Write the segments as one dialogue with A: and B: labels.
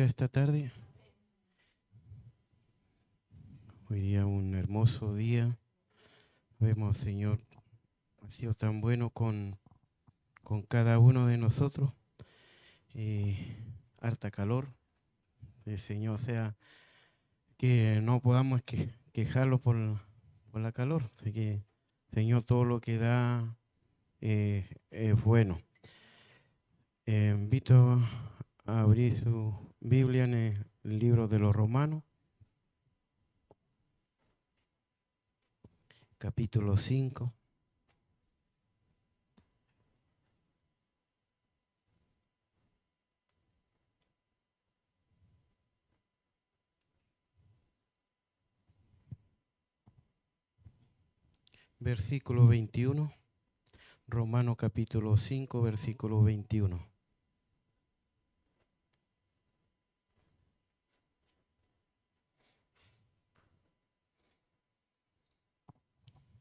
A: bendiga esta tarde. Hoy día un hermoso día. Vemos, Señor, ha sido tan bueno con cada uno de nosotros. Harta calor. El Señor, sea que no podamos quejarlo por la calor. Así que, Señor, todo lo que da es bueno. Invito a abrir su Biblia en el libro de los Romanos, capítulo 5. Versículo 21, Romanos capítulo 5, versículo 21.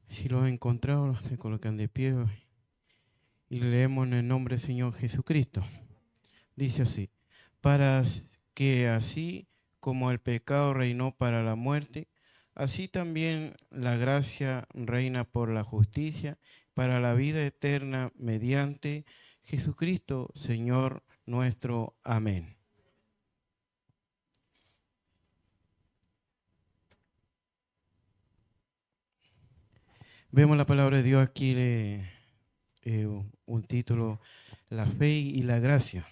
A: Si lo han encontrado, se colocan de pie y leemos en el nombre del Señor Jesucristo. Dice así: para que así como el pecado reinó para la muerte, así también la gracia reina por la justicia, para la vida eterna mediante Jesucristo, Señor nuestro. Amén. Vemos la palabra de Dios aquí, un título: la fe y la gracia.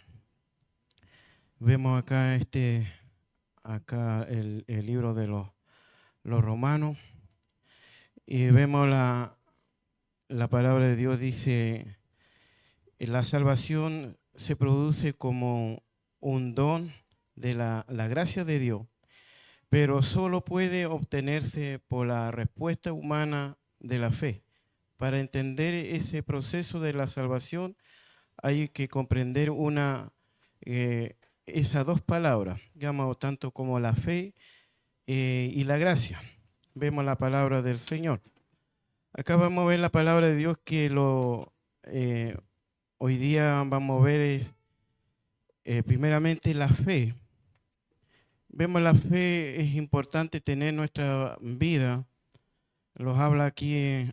A: Vemos acá el libro de los Romanos, y vemos la palabra de Dios. Dice: la salvación se produce como un don de la gracia de Dios, pero solo puede obtenerse por la respuesta humana de la fe. Para entender ese proceso de la salvación hay que comprender esas dos palabras, digamos, tanto como la fe y la gracia. Vemos la palabra del Señor. Acá vamos a ver la palabra de Dios que hoy día vamos a ver es primeramente la fe. Vemos la fe, es importante tener en nuestra vida. Los habla aquí,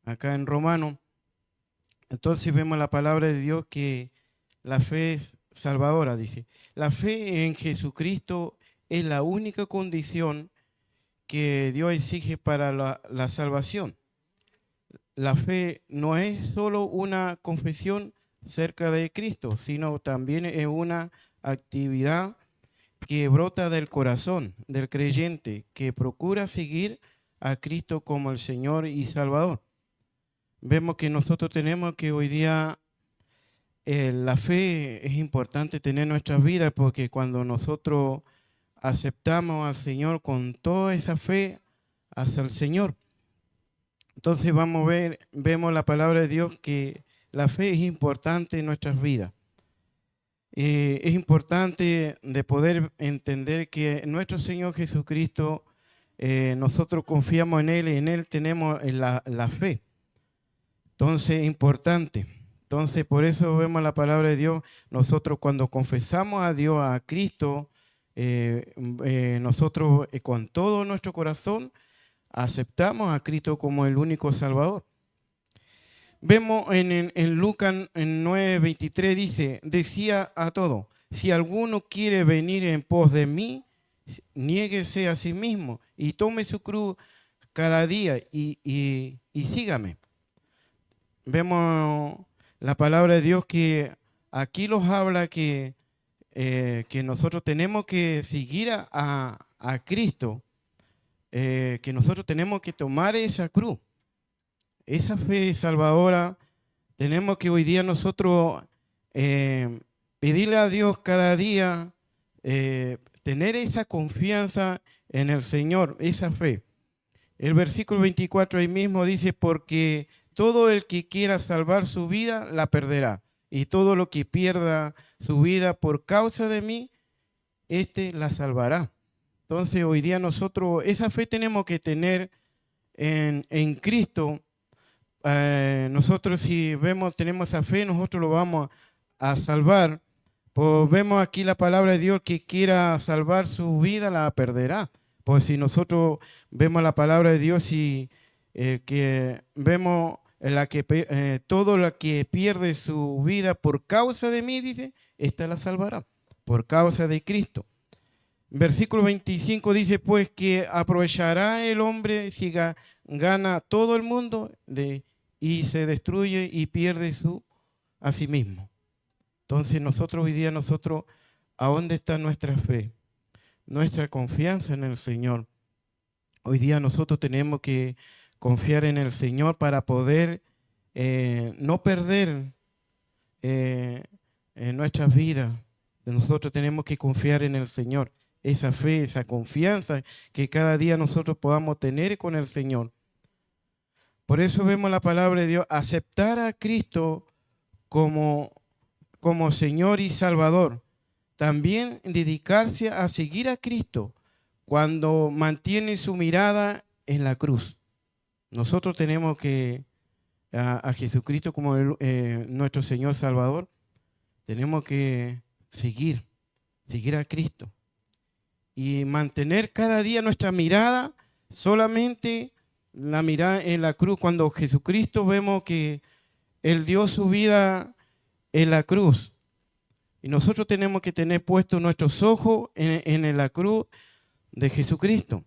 A: acá en Romanos. Entonces vemos la palabra de Dios que la fe es salvadora, dice. La fe en Jesucristo es la única condición que Dios exige para la salvación. La fe no es solo una confesión cerca de Cristo, sino también es una actividad que brota del corazón del creyente, que procura seguir a Cristo como el Señor y Salvador. Vemos que nosotros tenemos que hoy día la fe es importante tener en nuestras vidas, porque cuando nosotros aceptamos al Señor con toda esa fe hacia el Señor, entonces vemos la palabra de Dios que la fe es importante en nuestras vidas. Es importante de poder entender que nuestro Señor Jesucristo, nosotros confiamos en Él y en Él tenemos la fe. Entonces es importante. Entonces por eso vemos la palabra de Dios. Nosotros cuando confesamos a Dios, a Cristo, nosotros con todo nuestro corazón aceptamos a Cristo como el único Salvador. Vemos en Lucas 9:23 dice: decía a todos, si alguno quiere venir en pos de mí, niéguese a sí mismo y tome su cruz cada día y sígame. Vemos la palabra de Dios que aquí nos habla que nosotros tenemos que seguir a Cristo, que nosotros tenemos que tomar esa cruz. Esa fe salvadora, tenemos que hoy día nosotros pedirle a Dios cada día, tener esa confianza en el Señor, esa fe. El versículo 24 ahí mismo dice: porque todo el que quiera salvar su vida la perderá, y todo lo que pierda su vida por causa de mí, éste la salvará. Entonces hoy día nosotros esa fe tenemos que tener en Cristo. Nosotros si tenemos esa fe, nosotros lo vamos a salvar, Pues vemos aquí la palabra de Dios: que quiera salvar su vida la perderá. Pues si nosotros vemos la palabra de Dios y que vemos en la que todo lo que pierde su vida por causa de mí, dice, esta la salvará, por causa de Cristo. Versículo 25 dice, pues, que aprovechará el hombre si gana todo el mundo y se destruye y pierde a sí mismo. Entonces nosotros hoy día, ¿a dónde está nuestra fe? Nuestra confianza en el Señor. Hoy día nosotros tenemos que confiar en el Señor para poder no perder en nuestras vidas. Nosotros tenemos que confiar en el Señor. Esa fe, esa confianza que cada día nosotros podamos tener con el Señor. Por eso vemos la palabra de Dios: aceptar a Cristo como Señor y Salvador. También dedicarse a seguir a Cristo cuando mantiene su mirada en la cruz. Nosotros tenemos que a Jesucristo como nuestro Señor Salvador. Tenemos que seguir a Cristo y mantener cada día nuestra mirada, solamente la mirada en la cruz. Cuando Jesucristo vemos que Él dio su vida en la cruz, y nosotros tenemos que tener puestos nuestros ojos en la cruz de Jesucristo.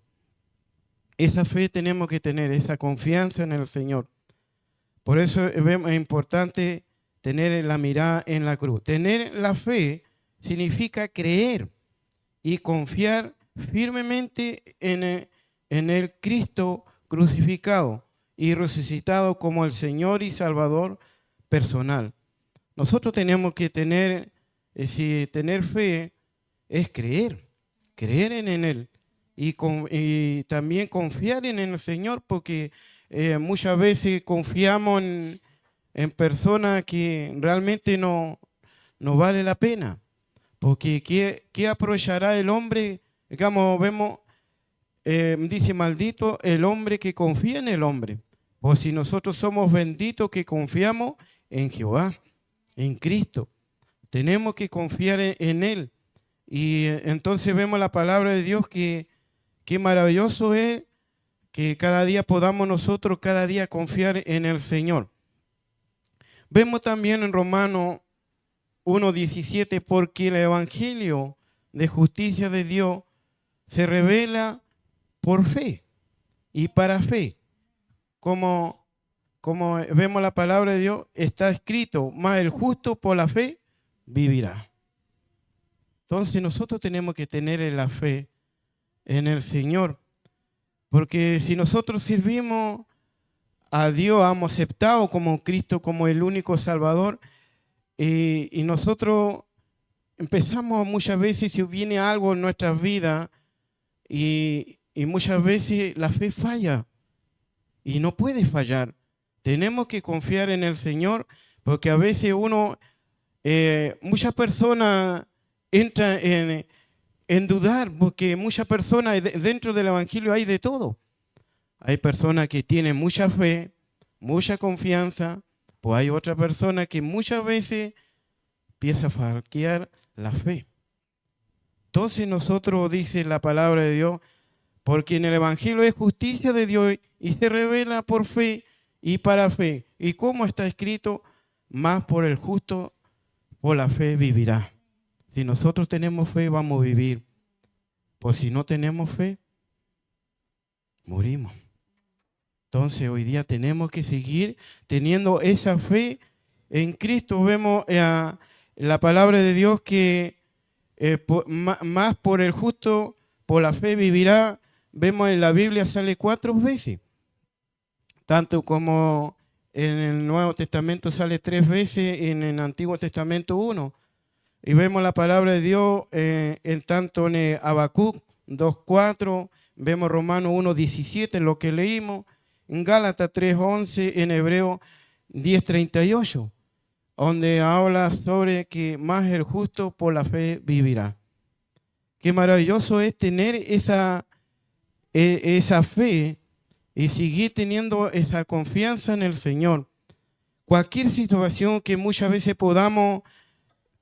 A: Esa fe tenemos que tener, esa confianza en el Señor. Por eso es importante tener la mirada en la cruz. Tener la fe significa creer y confiar firmemente en el Cristo crucificado y resucitado como el Señor y Salvador personal. Nosotros tenemos que tener fe es creer en Él y también confiar en el Señor, porque muchas veces confiamos en personas que realmente no vale la pena. Porque ¿qué aprovechará el hombre? Digamos, vemos, dice, maldito el hombre que confía en el hombre. Pues si nosotros somos benditos que confiamos en Jehová, en Cristo, tenemos que confiar en Él. Y entonces vemos la palabra de Dios que maravilloso es que cada día podamos nosotros cada día confiar en el Señor. Vemos también en Romanos 1:17, porque el evangelio de justicia de Dios se revela por fe y para fe. Como vemos la palabra de Dios, está escrito: mas el justo por la fe vivirá. Entonces nosotros tenemos que tener la fe en el Señor, porque si nosotros servimos a Dios, hemos aceptado como Cristo como el único Salvador, y nosotros empezamos muchas veces, si viene algo en nuestras vidas, y muchas veces la fe falla, y no puede fallar. Tenemos que confiar en el Señor, porque a veces muchas personas entran en dudar, porque muchas personas dentro del Evangelio hay de todo. Hay personas que tienen mucha fe, mucha confianza, pues hay otra persona que muchas veces empieza a falquear la fe. Entonces nosotros, dice la palabra de Dios, porque en el Evangelio es justicia de Dios y se revela por fe y para fe. Y como está escrito, más por el justo por la fe vivirá. Si nosotros tenemos fe, vamos a vivir. Pues si no tenemos fe, morimos. Entonces hoy día tenemos que seguir teniendo esa fe en Cristo. Vemos la palabra de Dios que más por el justo por la fe vivirá. Vemos en la Biblia sale 4 veces. Tanto como en el Nuevo Testamento sale 3 veces, en el Antiguo Testamento 1. Y vemos la palabra de Dios tanto en Habacuc 2:4, vemos Romanos 1:17, lo que leímos, en Gálatas 3:11, en Hebreo 10:38, donde habla sobre que más el justo por la fe vivirá. Qué maravilloso es tener esa fe y seguir teniendo esa confianza en el Señor. Cualquier situación que muchas veces podamos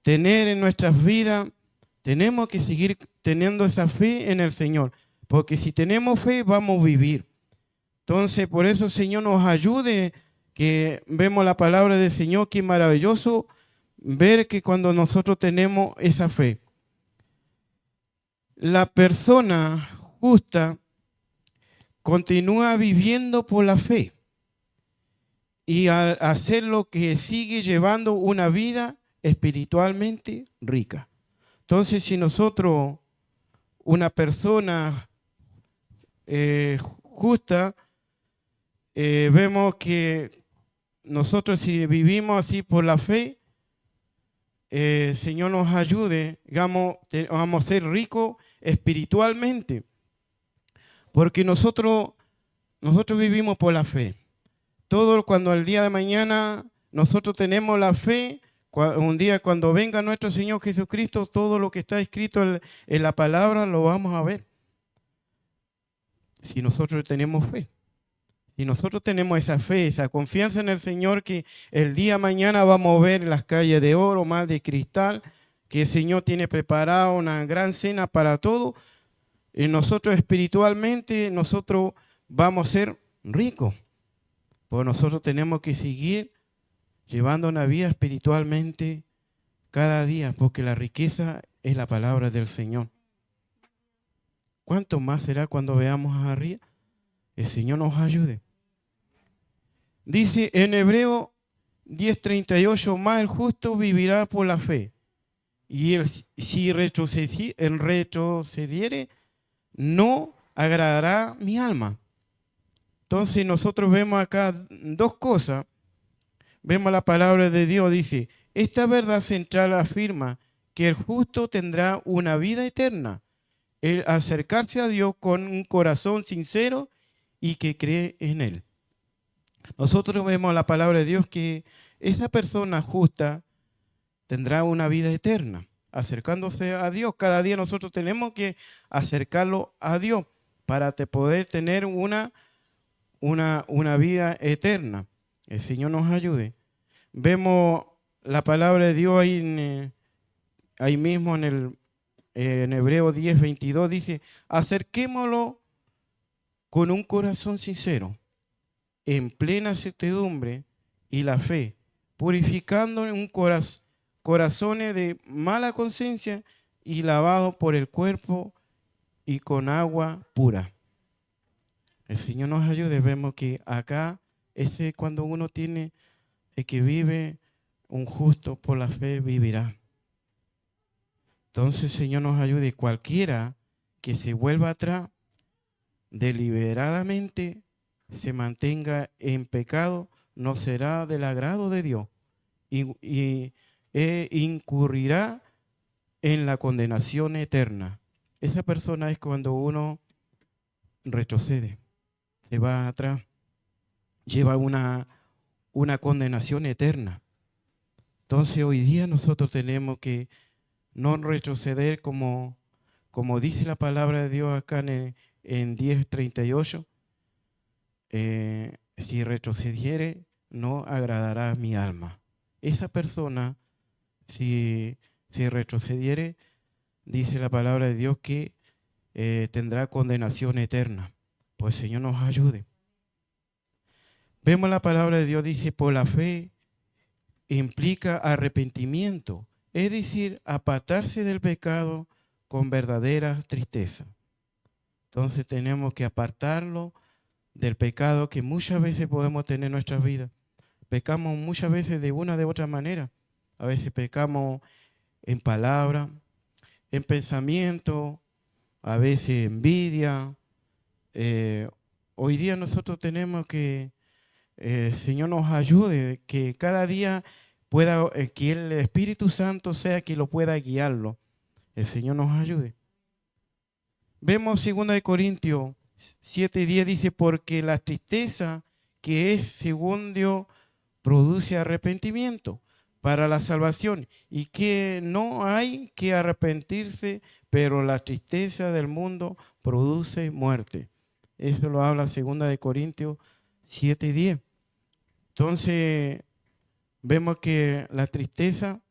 A: tener en nuestras vidas, tenemos que seguir teniendo esa fe en el Señor, porque si tenemos fe vamos a vivir. Entonces, por eso el Señor nos ayude, que vemos la palabra del Señor, que maravilloso ver que cuando nosotros tenemos esa fe. La persona justa continúa viviendo por la fe y al hacer lo que sigue llevando una vida espiritualmente rica. Entonces, si nosotros, una persona justa, vemos que nosotros si vivimos así por la fe, Señor nos ayude, vamos a ser ricos espiritualmente, porque nosotros vivimos por la fe. Todo cuando el día de mañana nosotros tenemos la fe, un día cuando venga nuestro Señor Jesucristo, todo lo que está escrito en la palabra lo vamos a ver. Si nosotros tenemos fe. Y nosotros tenemos esa fe, esa confianza en el Señor, que el día de mañana vamos a ver las calles de oro, más de cristal, que el Señor tiene preparado una gran cena para todos. Y nosotros espiritualmente, nosotros vamos a ser ricos. Pues nosotros tenemos que seguir llevando una vida espiritualmente cada día, porque la riqueza es la palabra del Señor. ¿Cuánto más será cuando veamos arriba? El Señor nos ayude. Dice en Hebreo 10:38, más el justo vivirá por la fe. Y si retrocediere, no agradará mi alma. Entonces nosotros vemos acá dos cosas. Vemos la palabra de Dios, dice, esta verdad central afirma que el justo tendrá una vida eterna. El acercarse a Dios con un corazón sincero y que cree en Él. Nosotros vemos la palabra de Dios que esa persona justa tendrá una vida eterna, acercándose a Dios. Cada día nosotros tenemos que acercarlo a Dios para poder tener una vida eterna. El Señor nos ayude. Vemos la palabra de Dios ahí mismo en Hebreo 10:22, dice, acerquémoslo con un corazón sincero, en plena certidumbre y la fe, purificando un corazones de mala conciencia y lavado por el cuerpo y con agua pura. El Señor nos ayude. Vemos que acá, ese cuando uno tiene, el que vive un justo por la fe vivirá. Entonces el Señor nos ayude. Cualquiera que se vuelva atrás, deliberadamente se mantenga en pecado, no será del agrado de Dios y incurrirá en la condenación eterna. Esa persona es cuando uno retrocede, se va atrás, lleva una condenación eterna. Entonces hoy día nosotros tenemos que no retroceder como dice la palabra de Dios acá en 10:38. Si retrocediere, no agradará a mi alma. Esa persona, si retrocediere, dice la palabra de Dios que tendrá condenación eterna. Pues el Señor nos ayude. Vemos la palabra de Dios, dice, por la fe implica arrepentimiento, es decir, apartarse del pecado con verdadera tristeza. Entonces tenemos que apartarlo del pecado que muchas veces podemos tener en nuestras vidas. Pecamos muchas veces de una de otra manera. A veces pecamos en palabra, en pensamiento, a veces envidia. Hoy día nosotros tenemos que el Señor nos ayude, que cada día pueda, que el Espíritu Santo sea quien lo pueda guiarlo. El Señor nos ayude. Vemos 2 Corintios 7:10, dice, porque la tristeza que es según Dios produce arrepentimiento para la salvación y que no hay que arrepentirse, pero la tristeza del mundo produce muerte. Eso lo habla 2 Corintios 7:10. Entonces, vemos que la tristeza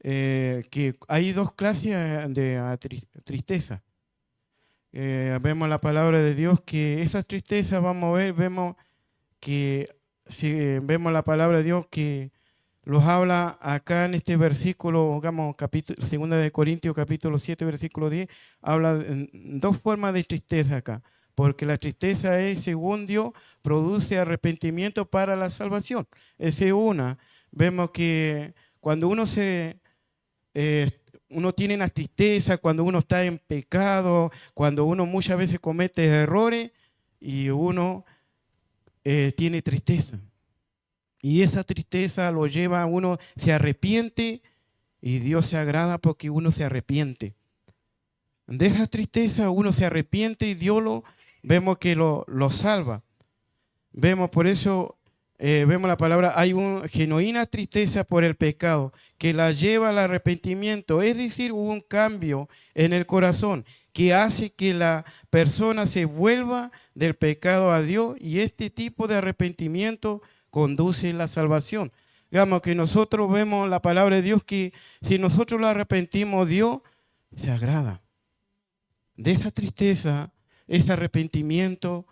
A: que hay dos clases de tristeza. Vemos la palabra de Dios que esa tristeza, vamos a ver, vemos que si vemos la palabra de Dios que los habla acá en este versículo, digamos, capítulo, 2 de Corintios, capítulo 7, versículo 10, habla de dos formas de tristeza acá, porque la tristeza es, según Dios, produce arrepentimiento para la salvación. Esa es una. Vemos que cuando eh, uno tiene una tristeza, cuando uno está en pecado, cuando uno muchas veces comete errores y uno tiene tristeza. Y esa tristeza lo lleva a uno, se arrepiente y Dios se agrada porque uno se arrepiente. De esa tristeza uno se arrepiente y Dios vemos que lo salva. Vemos por eso, vemos la palabra, hay una genuina tristeza por el pecado que la lleva al arrepentimiento. Es decir, hubo un cambio en el corazón que hace que la persona se vuelva del pecado a Dios y este tipo de arrepentimiento conduce a la salvación. Digamos que nosotros vemos la palabra de Dios que si nosotros lo arrepentimos, Dios se agrada. De esa tristeza, ese arrepentimiento,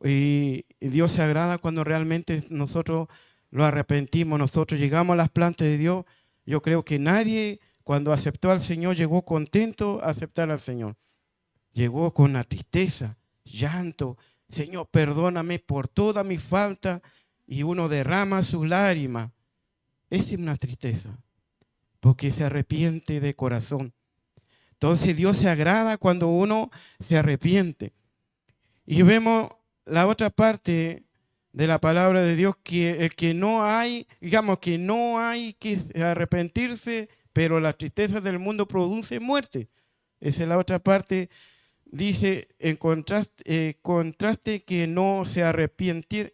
A: y Dios se agrada cuando realmente nosotros lo arrepentimos, nosotros llegamos a las plantas de Dios. Yo creo que nadie cuando aceptó al Señor llegó contento a aceptar al Señor. Llegó con la tristeza, llanto. Señor, perdóname por toda mi falta. Y uno derrama sus lágrimas. Esa es una tristeza, porque se arrepiente de corazón. Entonces Dios se agrada cuando uno se arrepiente. Y vemos la otra parte de la palabra de Dios, que no hay, digamos que no hay que arrepentirse, pero la tristeza del mundo produce muerte. Esa es la otra parte. Dice en contraste que no se arrepiente,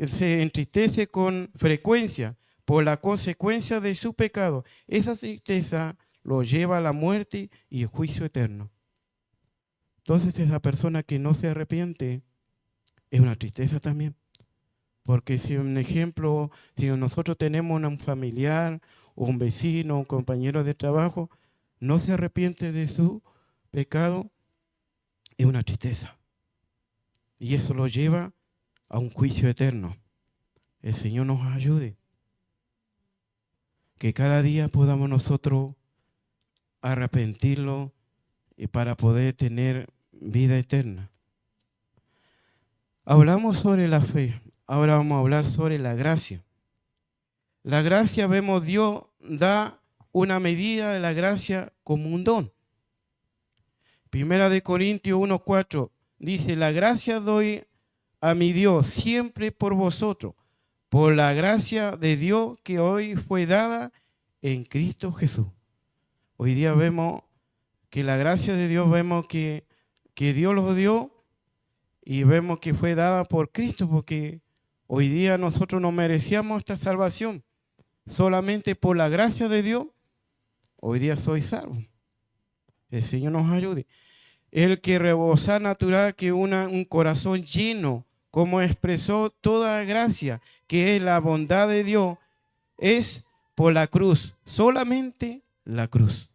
A: se entristece con frecuencia por la consecuencia de su pecado. Esa tristeza lo lleva a la muerte y el juicio eterno. Entonces esa persona que no se arrepiente es una tristeza también. Porque si un ejemplo, si nosotros tenemos un familiar o un vecino, un compañero de trabajo, no se arrepiente de su pecado, es una tristeza. Y eso lo lleva a un juicio eterno. El Señor nos ayude. Que cada día podamos nosotros arrepentirlo y para poder tener vida eterna. Hablamos sobre la fe, ahora vamos a hablar sobre la gracia. La gracia, vemos, Dios da una medida de la gracia como un don. Primera de Corintios 1:4 dice, la gracia doy a mi Dios siempre por vosotros, por la gracia de Dios que hoy fue dada en Cristo Jesús. Hoy día vemos que la gracia de Dios, vemos que Dios los dio y vemos que fue dada por Cristo, porque hoy día nosotros no merecíamos esta salvación. Solamente por la gracia de Dios, hoy día soy salvo. El Señor nos ayude. El que rebosa natural que un corazón lleno, como expresó toda gracia, que es la bondad de Dios, es por la cruz, solamente la cruz.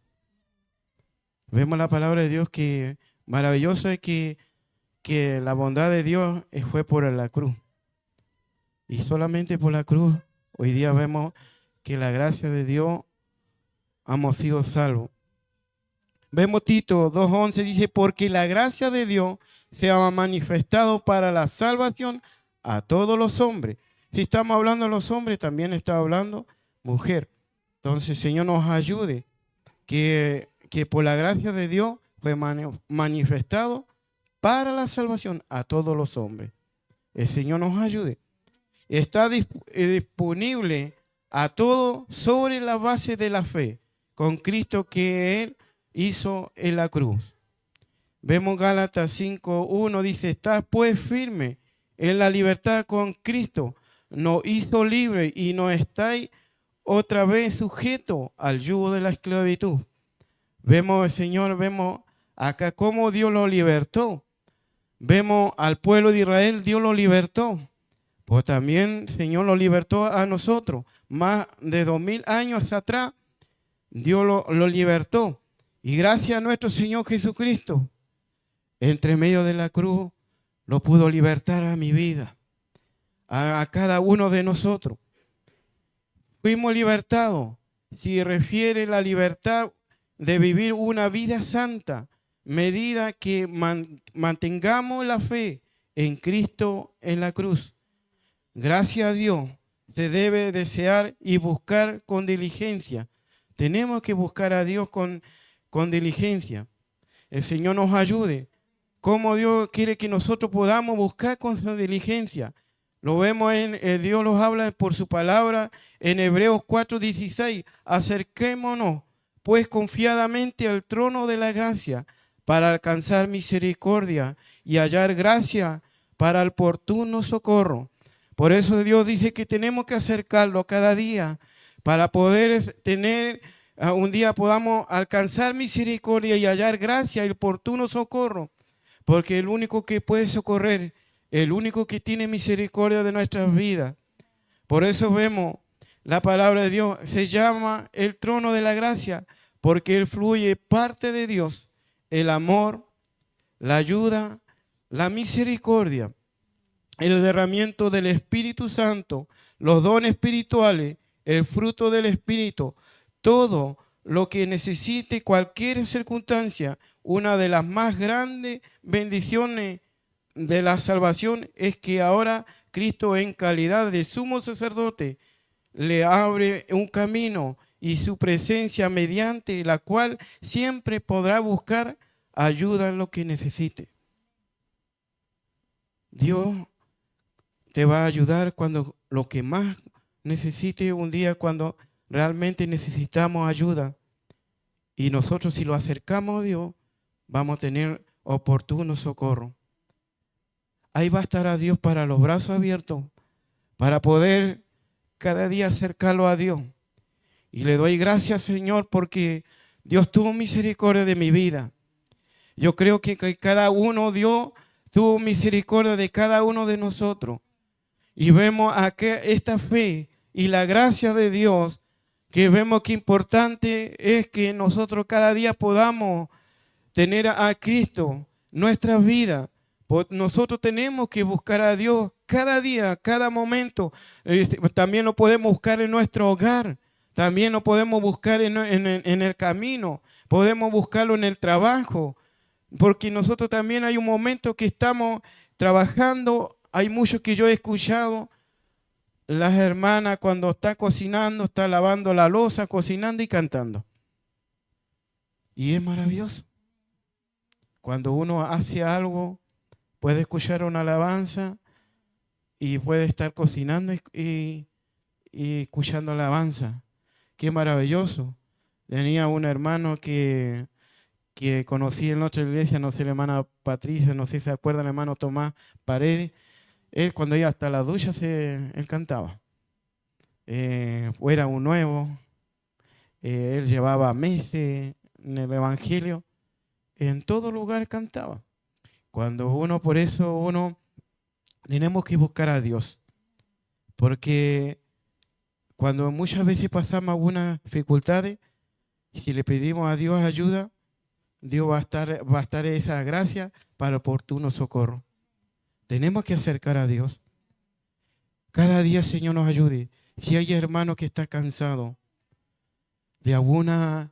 A: Vemos la palabra de Dios que maravilloso es que la bondad de Dios fue por la cruz. Y solamente por la cruz, hoy día vemos que la gracia de Dios hemos sido salvos. Vemos Tito 2:11 dice, porque la gracia de Dios se ha manifestado para la salvación a todos los hombres. Si estamos hablando de los hombres, también está hablando mujer. Entonces, Señor nos ayude que por la gracia de Dios fue manifestado para la salvación a todos los hombres. El Señor nos ayude. Está disponible a todos sobre la base de la fe con Cristo que Él hizo en la cruz. Vemos Gálatas 5:1 dice, está pues firme en la libertad con Cristo, nos hizo libre y no estáis otra vez sujeto al yugo de la esclavitud. Vemos, el Señor, vemos acá cómo Dios lo libertó. Vemos al pueblo de Israel, Dios lo libertó. Pues también el Señor lo libertó a nosotros. Más de 2000 años atrás, Dios lo libertó. Y gracias a nuestro Señor Jesucristo, entre medio de la cruz, lo pudo libertar a mi vida, a cada uno de nosotros. Fuimos libertados. Si refiere la libertad de vivir una vida santa, medida que mantengamos la fe en Cristo en la cruz. Gracias a Dios se debe desear y buscar con diligencia. Tenemos que buscar a Dios con diligencia. El Señor nos ayude. Cómo Dios quiere que nosotros podamos buscar con su diligencia. Lo vemos Dios nos habla por su palabra en Hebreos 4:16. Acerquémonos pues confiadamente al trono de la gracia para alcanzar misericordia y hallar gracia para el oportuno socorro. Por eso Dios dice que tenemos que acercarlo cada día para poder tener, un día podamos alcanzar misericordia y hallar gracia y oportuno socorro. Porque el único que puede socorrer, el único que tiene misericordia de nuestras vidas. Por eso vemos la palabra de Dios, se llama el trono de la gracia, porque él fluye parte de Dios, el amor, la ayuda, la misericordia, el derramamiento del Espíritu Santo, los dones espirituales, el fruto del Espíritu, todo lo que necesite cualquier circunstancia. Una de las más grandes bendiciones de la salvación es que ahora Cristo, en calidad de sumo sacerdote, le abre un camino y su presencia, mediante la cual siempre podrá buscar ayuda en lo que necesite. Dios te va a ayudar cuando lo que más necesite, un día cuando realmente necesitamos ayuda. Y nosotros, si lo acercamos a Dios, vamos a tener oportuno socorro. Ahí va a estar a Dios para los brazos abiertos, para poder cada día acercarlo a Dios. Y le doy gracias, Señor, porque Dios tuvo misericordia de mi vida. Yo creo que cada uno, Dios tuvo misericordia de cada uno de nosotros. Y vemos aquí esta fe y la gracia de Dios, que vemos que importante es que nosotros cada día podamos tener a Cristo nuestra vida. Nosotros tenemos que buscar a Dios cada día, cada momento. También lo podemos buscar en nuestro hogar, también lo podemos buscar en el camino, podemos buscarlo en el trabajo, porque nosotros también hay un momento que estamos trabajando. Hay muchos que yo he escuchado, las hermanas cuando están cocinando, están lavando la loza, cocinando y cantando. Y es maravilloso. Cuando uno hace algo, puede escuchar una alabanza y puede estar cocinando y escuchando alabanza. Qué maravilloso. Tenía un hermano que conocí en otra iglesia, no sé, la hermana Patricia, no sé si se acuerdan, el hermano Tomás Paredes. Él cuando iba hasta la ducha, él cantaba. Era un nuevo. Él llevaba meses en el evangelio. En todo lugar cantaba. Por eso uno tenemos que buscar a Dios. Porque cuando muchas veces pasamos algunas dificultades, si le pedimos a Dios ayuda, Dios va a estar esa gracia para oportuno socorro. Tenemos que acercar a Dios. Cada día el Señor nos ayude. Si hay hermano que está cansado de alguna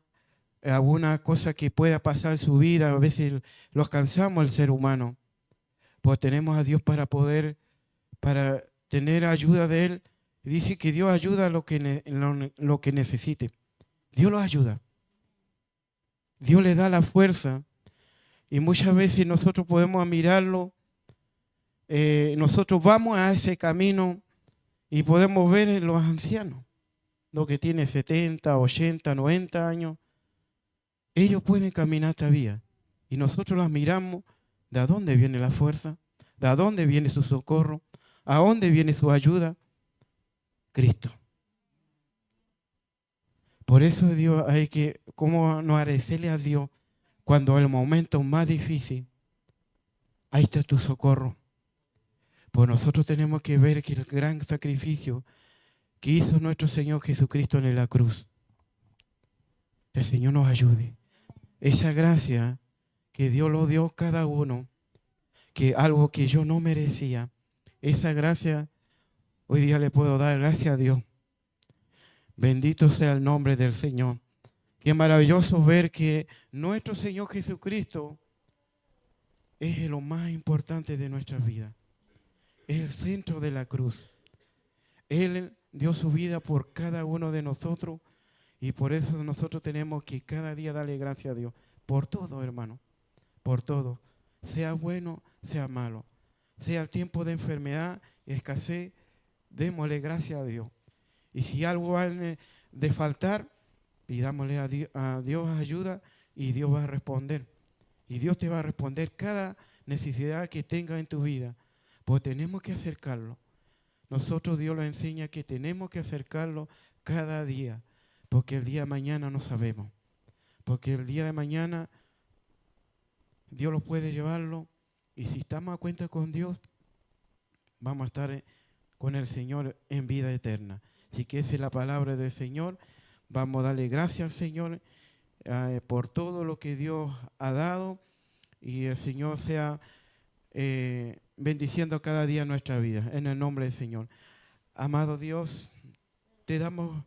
A: cosa que pueda pasar en su vida, a veces los cansamos el ser humano, pues tenemos a Dios para tener ayuda de Él. Dice que Dios ayuda lo que necesite. Dios lo ayuda. Dios le da la fuerza. Y muchas veces nosotros podemos mirarlo. Nosotros vamos a ese camino y podemos ver en los ancianos, los que tienen 70, 80, 90 años. Ellos pueden caminar todavía. Y nosotros las miramos. ¿De dónde viene la fuerza? ¿De dónde viene su socorro? ¿A dónde viene su ayuda? Cristo. Por eso Dios hay que, ¿cómo no agradecerle a Dios cuando el momento más difícil, ahí está tu socorro? Pues nosotros tenemos que ver que el gran sacrificio que hizo nuestro Señor Jesucristo en la cruz, el Señor nos ayude. Esa gracia que Dios lo dio a cada uno, que algo que yo no merecía, esa gracia hoy día le puedo dar gracias a Dios. Bendito sea el nombre del Señor. Qué maravilloso ver que nuestro Señor Jesucristo es lo más importante de nuestra vida. Es el centro de la cruz. Él dio su vida por cada uno de nosotros y por eso nosotros tenemos que cada día darle gracias a Dios. Por todo, hermano. Por todo. Sea bueno, sea malo. Sea el tiempo de enfermedad, escasez, démosle gracias a Dios. Y si algo va de faltar, pidámosle a Dios ayuda y Dios va a responder. Y Dios te va a responder cada necesidad que tenga en tu vida. Pues tenemos que acercarlo. Nosotros Dios nos enseña que tenemos que acercarlo cada día. Porque el día de mañana no sabemos. Porque el día de mañana Dios lo puede llevarlo. Y si estamos a cuenta con Dios, vamos a estar con el Señor en vida eterna. Así que esa es la palabra del Señor. Vamos a darle gracias al Señor por todo lo que Dios ha dado y el Señor sea bendiciendo cada día nuestra vida en el nombre del Señor. Amado Dios, te damos